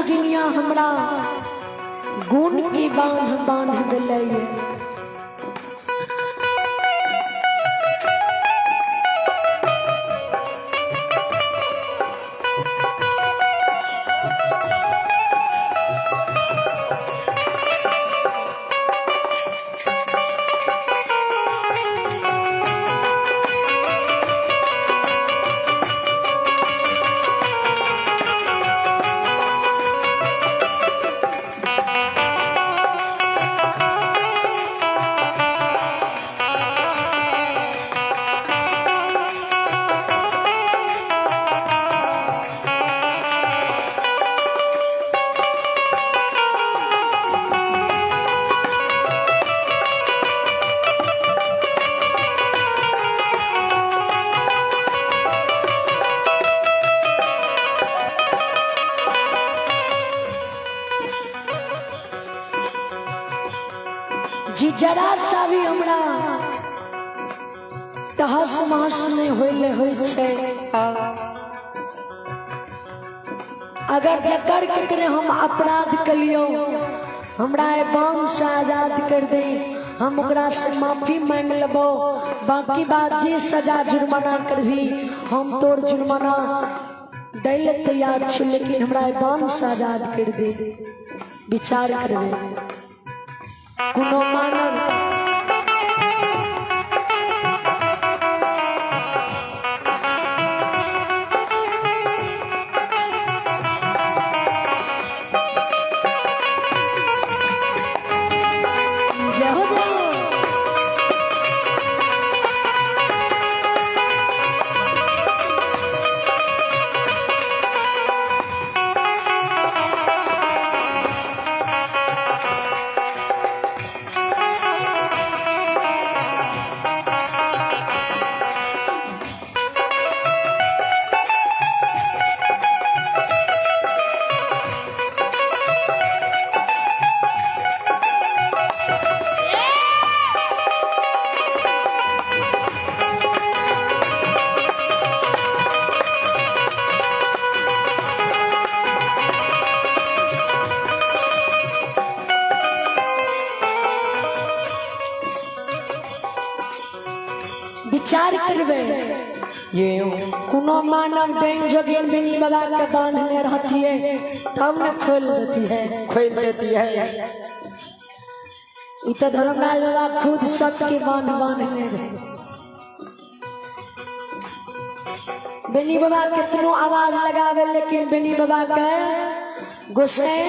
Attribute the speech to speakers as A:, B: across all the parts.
A: जोगिनिया हमरा गुण की बांध बांध दिलैये। जी जरा सा भी हमरा तहस महस नहीं होइले होई छे। अगर जकर केकरे हम अपराध कलियो हमरा बम से आजाद कर दे, हम ओकरा से माफी मांग लेबो। बाकी बात जे सजा जुर्माना करभी हम तोर जुर्माना दैले तैयार छी, लेकिन हमरा बम से आजाद कर दे। विचार करबे कुनो मानव विचार करबे
B: ये
A: कुनो मानव डाइन जोगिन बेनी बाबा के बांधने रहती है तब न खोल देती है। इत धर्मलाल बाबा खुद सबके बांधने रहे। बेनी बाबा कितनो आवाज लगावे लेकिन बेनी बाबा के गोसाई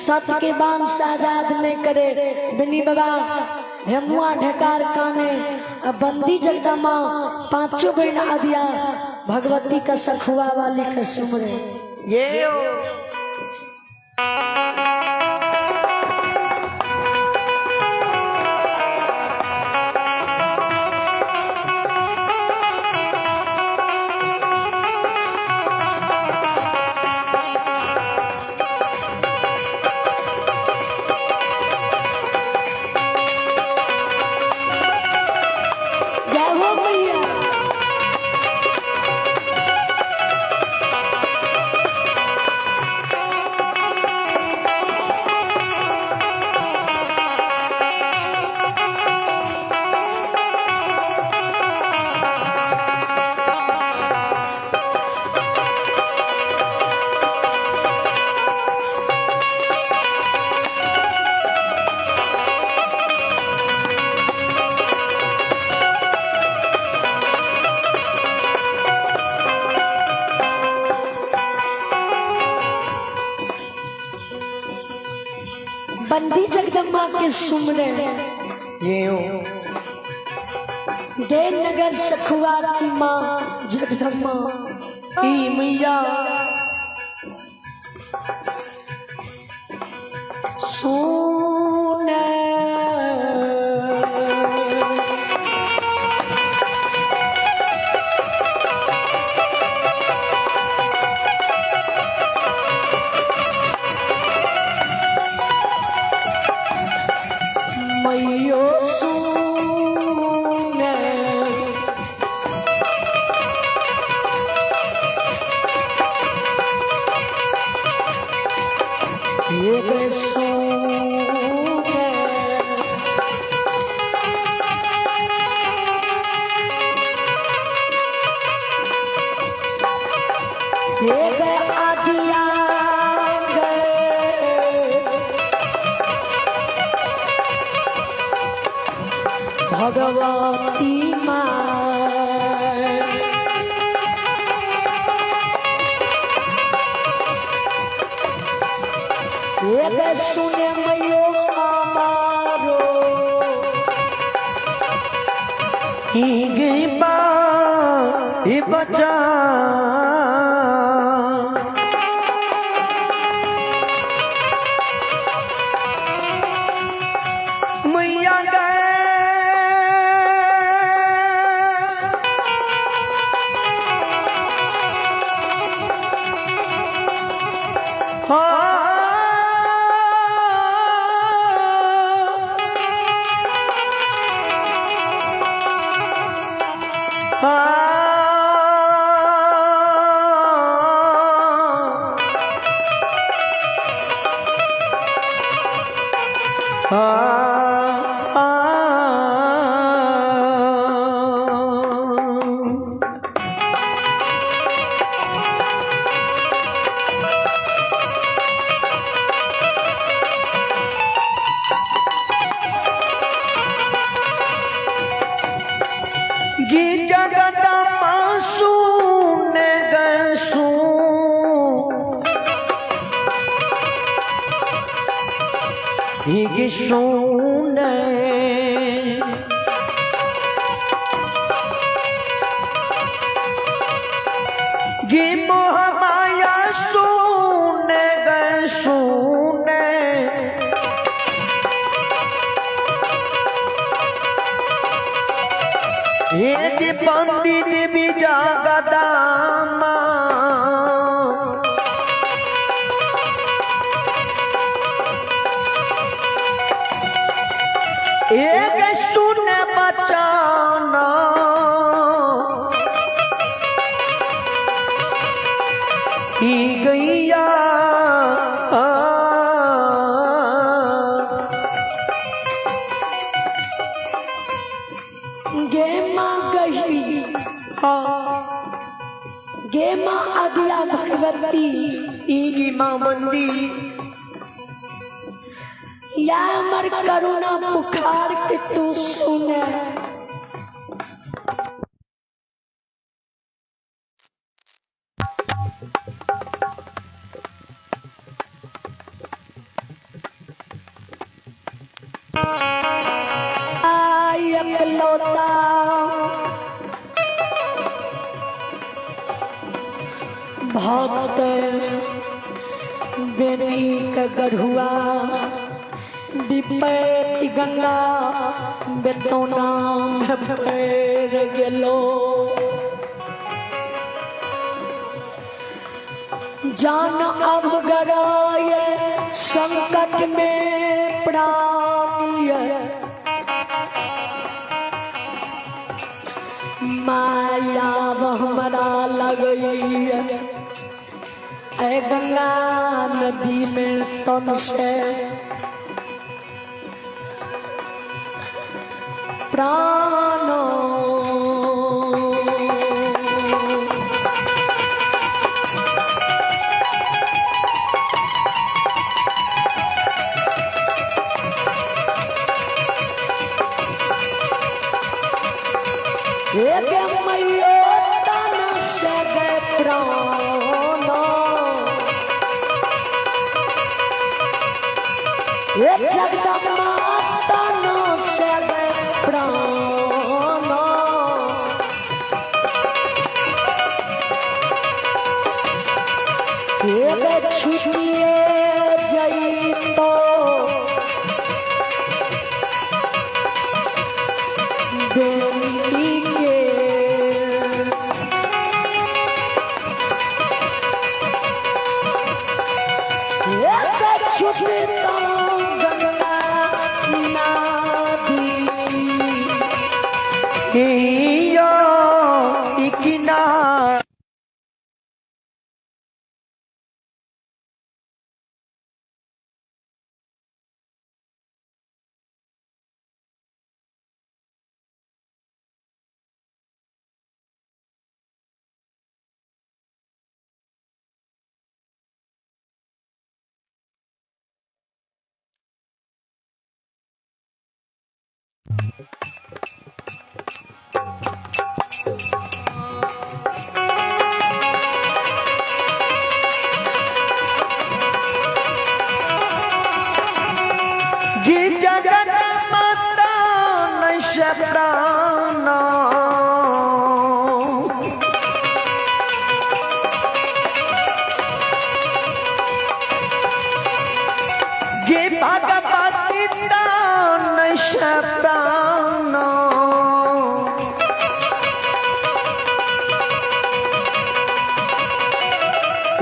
A: सत के बांध से आजाद नहीं करे। बेनी बाबा हेमुआ ढकार काने बंदी जगदमा पांचों बहन आदिया भगवती का सखुआ वाली का सुमरे।
B: ये
A: बंदी जगदम्बा के सुमरे दे नगर सखुआ की माँ जगदम्बा
B: ई मैया
A: सुने मैयो सुने एक सूखे एक आदिया भगवती माँ एक सुने मैयो हमारो
B: गई बा ये बचा मैया गए जगत मासू ने गसू सुने गी मोह माया सुने गसूने ये बंदी देवी जागदामा एक सुने बचाना गैया
A: गे माँ गही गे माँ आदिया भगवती
B: इगी माँ बंदी
A: या मर करुणा पुकार के तू सुने एकलौता भक्त बेनी के गढ़ुआ विपैत गंगा बेतौना में पैर गेलो जान अब गराए संकट में प्राण माया हमरा लगई ऐ गंगा नदी में तन से प्राण एक मैयो तन से गए प्राण एक जगदम्बा तन से गए प्राण एक छुटिए जई तो बेनी के एक छुटे तो गंगा नदी
B: यो इकिना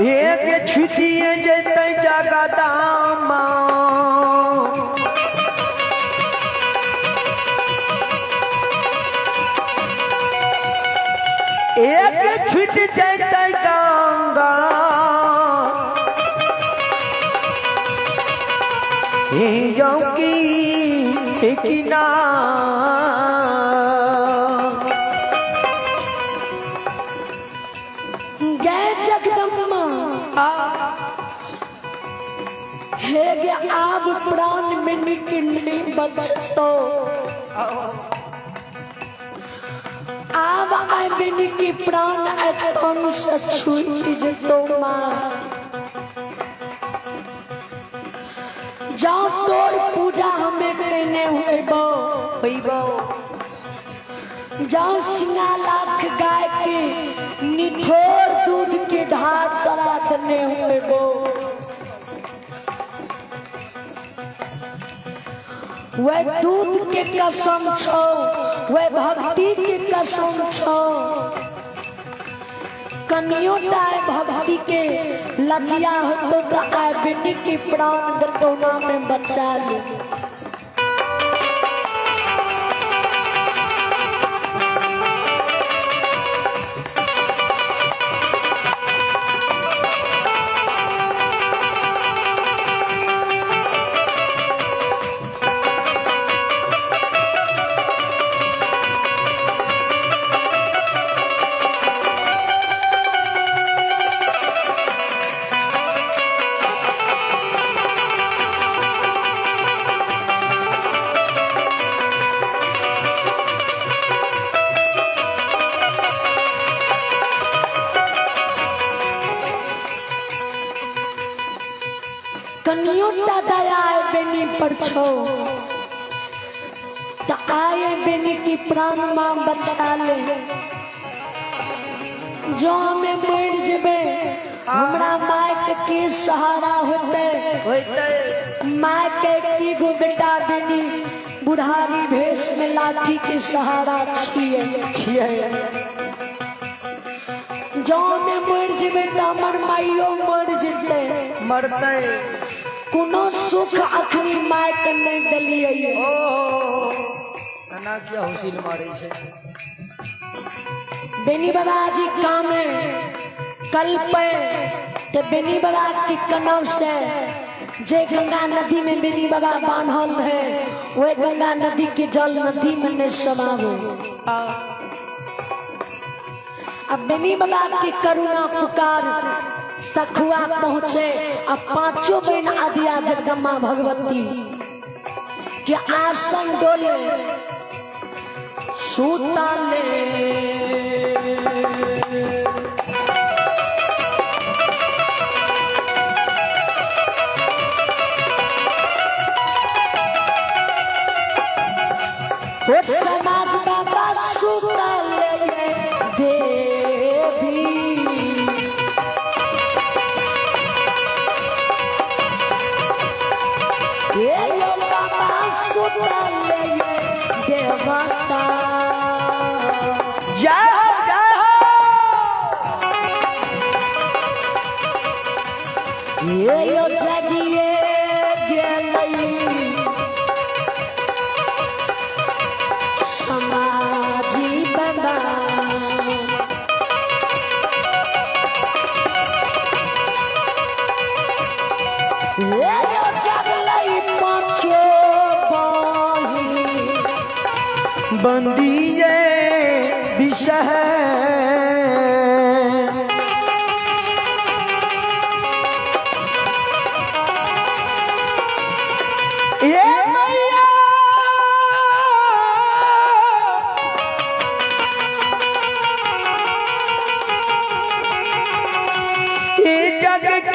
B: एक छुटिए जैते जगदामा एक छुट जैते गंगा की
A: गए जगदम्बा हे गे आब प्राण में निकलनी बचतो आब आए बिन की प्राण तन से छूट जतो माँ जाओ तोर पूजा हमें कहने हुए बो जाओ सिंगा लाख गाय के निठोर दूध के ढार तरा देने हुए बो वह दूध के कसम छो वह भक्ति के कसम छो कनियोटाए भक्ति के लजिया होतो तो आए बेटी की प्राण गटोना में बचा ले कनियोटा दया बेनी पर छो तो आए बेनी की प्राण मां बचा ले जो हमें मर जबे हमरा माय के सहारा होते माय के की गो बेटा बेनी बुढ़ारी भेष में लाठी के सहारा छिए जो हमें मर जबे तो हमर माइयो मर जते
B: मरते
A: कोनो सुख अखनी माय के नहीं दलिए
B: ना क्या हुसिल मारे छे
A: बेनी बाबा जी कामे कल पे ते बेनी बाबा की कनव से जे गंगा नदी में बेनी बाबा बांधल है वह गंगा नदी के जल नदी में नहीं समावे अब बेनी बाबा की करुणा पुकार सखुआ पहुँचे अब पांचों बहन आदिया जगदम्बा भगवती के आसन डोले सूताले वो समाज बाबा सूताले देवी ये लो बाबा सूताले देवता ये यो जगिए गेलई समाजी बाबा ये यो जगलई पांचो बही
B: बंदिए विषह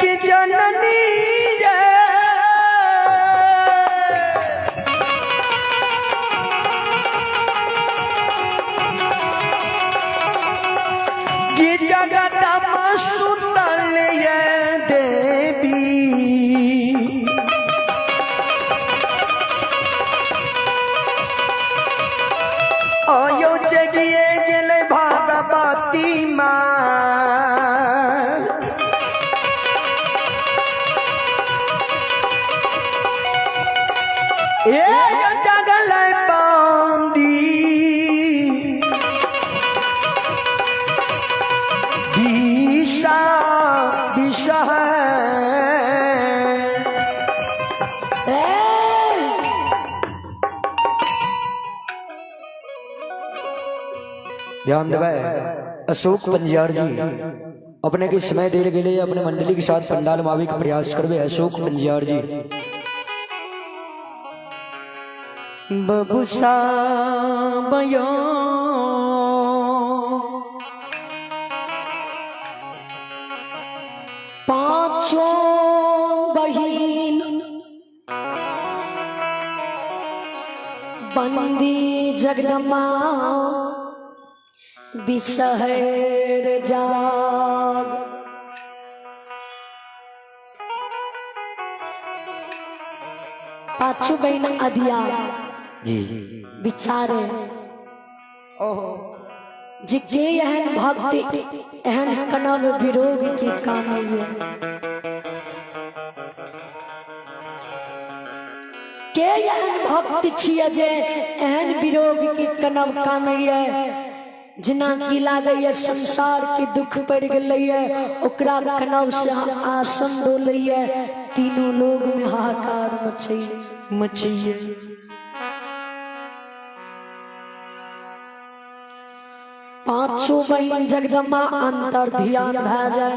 B: की जननी ध्यान देवे अशोक पंजार जी अपने के समय देर के लिए अपने मंडली के साथ पंडाल मावी का प्रयास करवे। अशोक पंजार जी बबुसा बयो
A: पांचों बहिन बंदी जगदम्बा बिसहर जाग। पांचों बहन अधिया
B: जी
A: बिचारे
B: ओहो
A: जिगे एहन भक्ति एहन कनव विरोग की कामैया के एहन भक्ति छियै जे एहन विरोग की कनव कानैया जिना की लागैया संसार के दुख पड़ गलैया ओकरा कनव से आसन डोलैया तीनों लोग में हाहाकार
B: मचैया
A: पांचों बहन जगदम्बा अंतर ध्यान भै जाए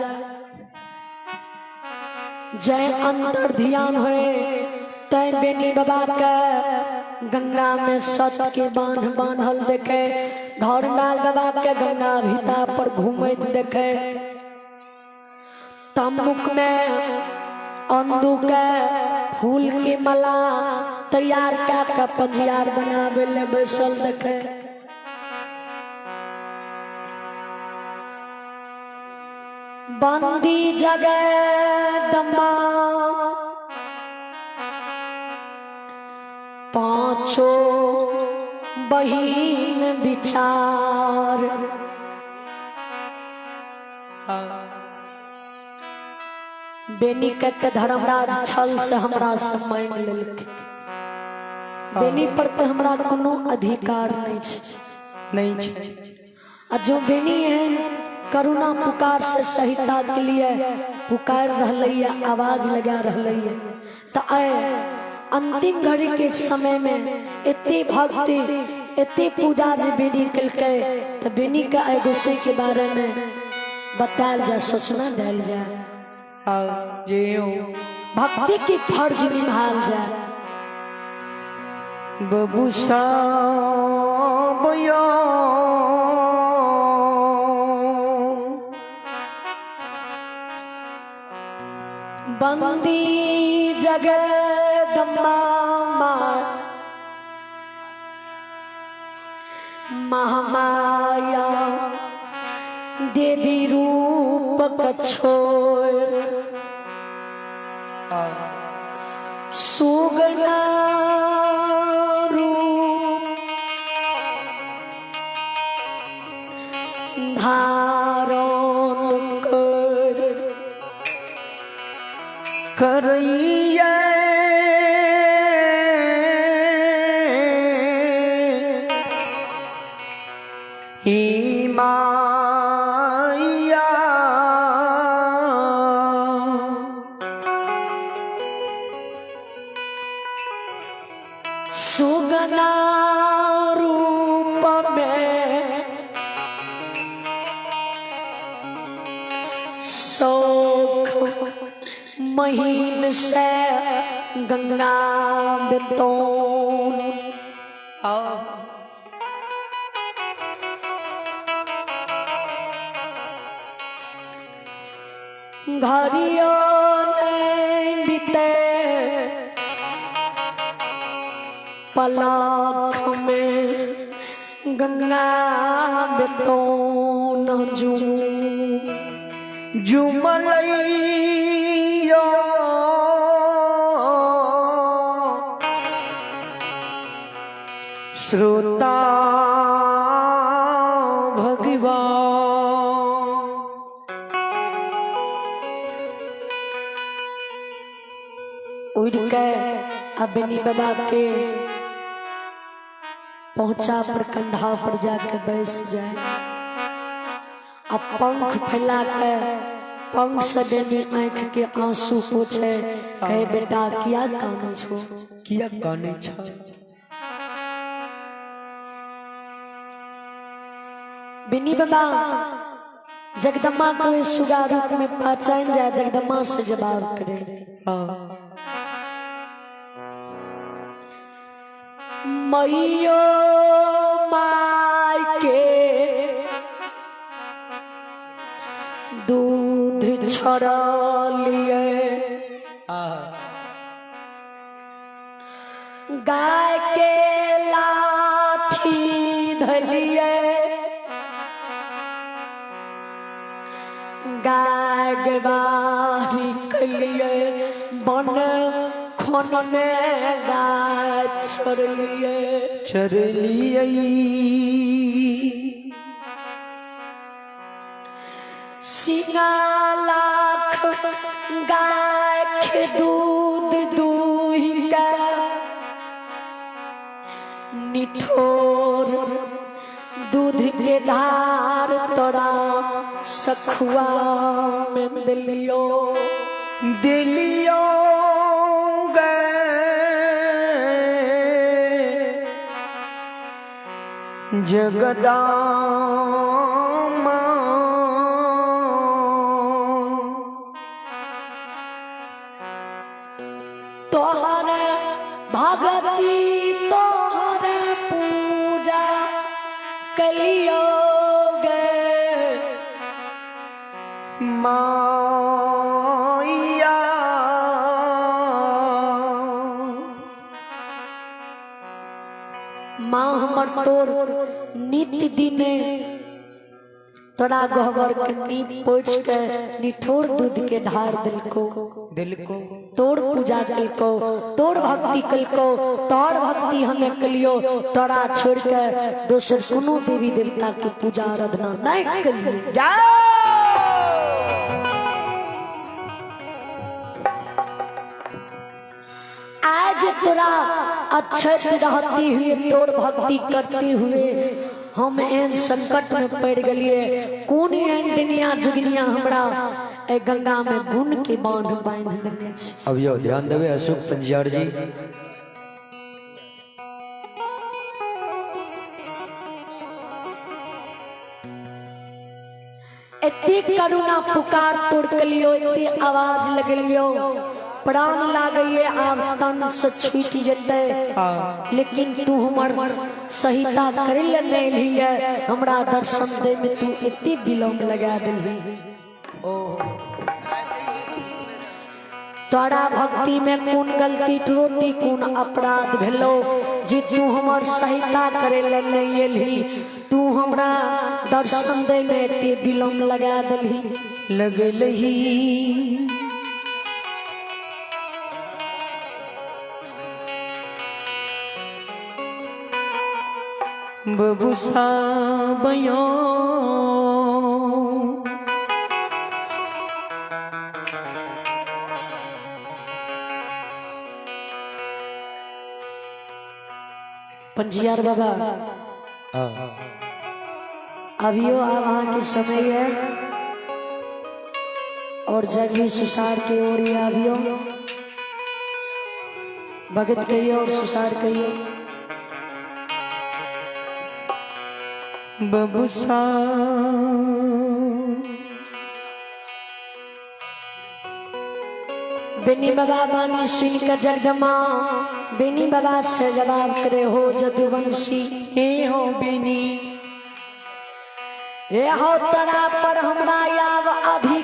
A: जय अंतर ध्यान होए तय बेनी बाबा के गंगा में सत के बांधल देखे धौरनाल बाबा के गंगा भीता पर घूमत देखे तमुक में अंदू के फूल के माला तैयार के पंजियार बनावे ले बैसल देखे बंदी जगदम्बा पांचों बहिन विचार बेनी के धर्मराज छल से हमरा से मांग लेलकै बेनी पर तो हमरा कोनो अधिकार नहीं छै आ जो बेनी एहन करुणा पुकार से सहिता के लिए पुकार रहलैया आवाज लगा रहलैया तो अंतिम घड़ी के समय में इतनी भक्ति इतनी पूजा जे बेनी कलकै तो बेनी के गुस्से के बारे में बताल जा सोचना डाल जा भक्ति की फर्ज निभाल जा
B: बबुसा बयो
A: बंदी जगदम्बा महामाया देवी रूप कछोर सुगना रूप धारण कर
B: करैया माया
A: सुगना रूप में सौख महीन से गंगा बितौन घड़ियों ने बीते पलक में गंगा बितौन
B: जुमलैया श्रोता भगवान
A: उड़ के अबनी बाबा के पहुंचा पर कंधा पर जाके बैस जाए अब पंख फैला के पंख से बेनी आंख के आंसू पोछे कहे बेटा किया काने छो
B: किया काने छा
A: बिनी बाबा जगदम्बा को सुगा रूप में पहचान जाए, जगदम्बा से जवाब करे। मैयो माय के दूध छड़लिए, गाय के लाठी धलिए, गाय गवाही कलिए, बन खन में गाय चरलिए। सिंगालाख गाय के दूध दूही का, निठोर दूध के धार तोरा सखुआ में दिलियो
B: जगदम्बा
A: तोहरे भगती तोहरे पूजा कलियो गे
B: माया।
A: माँ हमर तोर नित्य दिन तोरा गहबर के नीप पोछ के निठोर दूध के ढार दिल को तोड़ पूजा कलको, तोड़ भक्ति कलको, तोड़ भक्ति हमें कलियो, तोरा छोड़ के दोसर कोनो देवी देवता के पूजा आराधना नहीं कलियो। आज तोरा अच्छत रहती हुए, तोड़ भक्ति करते हुए हम एन संकट में पड़ गलिए। कौन एन दुनिया जुगनिया हमरा ए गंगा में गुण के बांध बांध देने छै।
B: अब यो ध्यान देवे अशोक पंजियार जी।
A: एते करुणा पुकार तोड़ कलियो, एते आवाज लगलियो, प्राण लागइए आब तन से छूट जते, लेकिन तू हमर सहिता करे ले नहीं लिए, हमरा दर्शन दे में तू एते विलम्ब लगा देली। तोरा भक्ति में कौन गलती त्रुटि कौन अपराध भेलो जे तू हमर सहायता करे ले नहीं एली, तू हमरा दर्शन दे में एते विलम्ब लगा देली।
B: लगलही बबुसा बयो
A: पंजियार बाबा अभियो आवा के समय है और जगी सुसार के ओर अभियो भगत कहिए और सुसार कहिए।
B: बबुसा
A: बेनी बाबा बानी सुन के जगदम्बा बेनी बाबा से जवाब करे हो जदुवंशी।
B: हे हो बेनी
A: हे हो तरा पर हमरा याव अधि